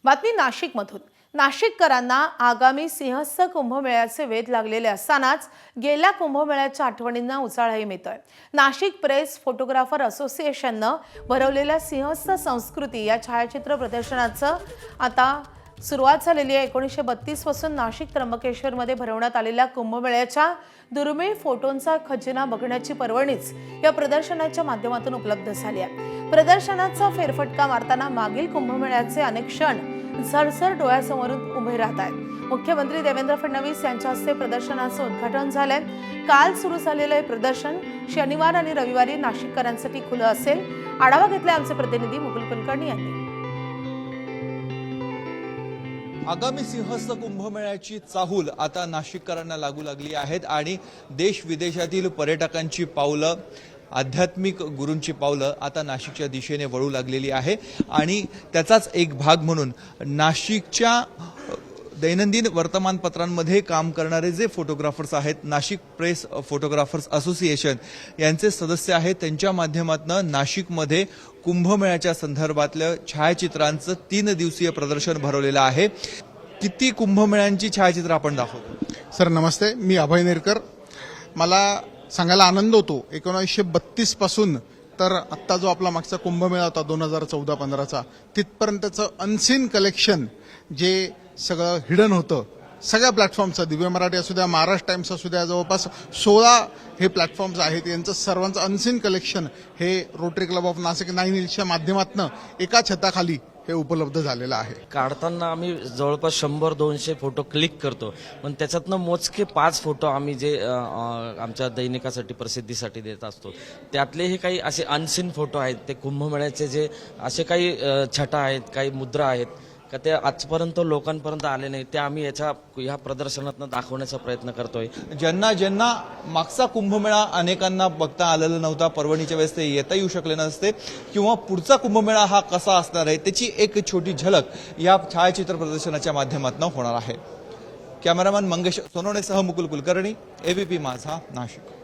बातमी नाशिकमधून। नाशिककरांना आगामी सिंहस्थ कुंभमेळ्याचे वेध लागलेले असतानाच गेल्या कुंभमेळ्याच्या आठवणींना उजाळाही मिळतोय। नाशिक प्रेस फोटोग्राफर असोसिएशननं भरवलेल्या सिंहस्थ संस्कृती या छायाचित्र प्रदर्शनाचं आता सुरुवात झालेली आहे। 1932 पासून नाशिक त्र्यंबकेश्वरमध्ये भरवण्यात आलेल्या कुंभमेळ्याच्या दुर्मिळ फोटोंचा खजिना बघण्याची पर्वणीच या प्रदर्शनाच्या माध्यमातून उपलब्ध झाली आहे। प्रदर्शनाचा फेरफटका मारताना मागील कुंभमेळ्याचे अनेक क्षण झरझर डोळ्यासमोरून उभे राहत आहेत। मुख्यमंत्री देवेंद्र फडणवीस यांच्या हस्ते प्रदर्शनाचं उद्घाटन झालंय। काल सुरू झालेलं हे प्रदर्शन शनिवार आणि रविवारी नाशिककरांसाठी खुलं असेल। आढावा घेतलाय आमचे प्रतिनिधी मुकुल कुलकर्णी यांनी। आगामी सिंहस्थ कुंभमेळ्याची चाहूल आता नाशिककरांना लागू लागली आहेत आणि देश विदेशातील पर्यटकांची पावलं, आध्यात्मिक गुरूंची पावलं आता नाशिकच्या दिशेने वळू लागलेली आहे आणि त्याचाच एक भाग म्हणून नाशिकच्या दैनंदिन वर्तमानपत्रांमध्ये काम करणारे जे फोटोग्राफर्स आहेत, नाशिक प्रेस फोटोग्राफर्स असोसिएशन यांचे सदस्य आहेत, त्यांच्या माध्यमातून नाशिकमध्ये कुंभमेळ्याच्या संदर्भातल्या छायाचित्रांचं 3 दिवसीय प्रदर्शन भरवलेलं आहे। किती कुंभमेळ्यांची छायाचित्र आपण दाखवतो? सर नमस्ते, मी अभय नेरकर। मला सांगायला आनंद होतो 1932 पासून तर आत्ता जो आपला मागचा कुंभमेळा होता 2014-15चा, तिथपर्यंतचं अनसीन कलेक्शन जे सगळं हिडन होतं सगळ्या प्लॅटफॉर्मचं, दिव्य मराठी असू द्या, महाराष्ट्र टाइम्स असू द्या, जवळपास 16 हे प्लॅटफॉर्म्स आहेत, यांचं सर्वांचं अनसीन कलेक्शन हे रोटरी क्लब ऑफ नाशिक 9 हिल्सच्या माध्यमातून एका छताखाली हे उपलब्ध झालेलं आहे। काढताना आम्ही जवळपास 100-200 फोटो क्लिक करतो, पण त्याच्यातनं मोजके 5 फोटो आम्ही जे आमच्या दैनिकासाठी प्रसिद्धीसाठी देत असतो। त्यातले हे काही असे अनसीन फोटो आहेत, ते कुंभमेळ्याचे जे असे काही छटा आहेत, काही मुद्रा आहेत का ते आजपर्यंत लोकांपर्यंत आले नाही, ते आम्ही ह्या प्रदर्शनातून दाखवण्याचा प्रयत्न करतोय। ज्यांना मागचा कुंभमेळा अनेकांना बघता आलेला नव्हता, पर्वणीच्या वेळेस ते येता येऊ शकले नसते किंवा पुढचा कुंभमेळा हा कसा असणार आहे त्याची एक छोटी झलक या छायाचित्र प्रदर्शनाच्या माध्यमातून होणार आहे। कॅमेरामॅन मंगेश सोनवणेसह मुकुल कुलकर्णी, एबीपी माझा, नाशिक।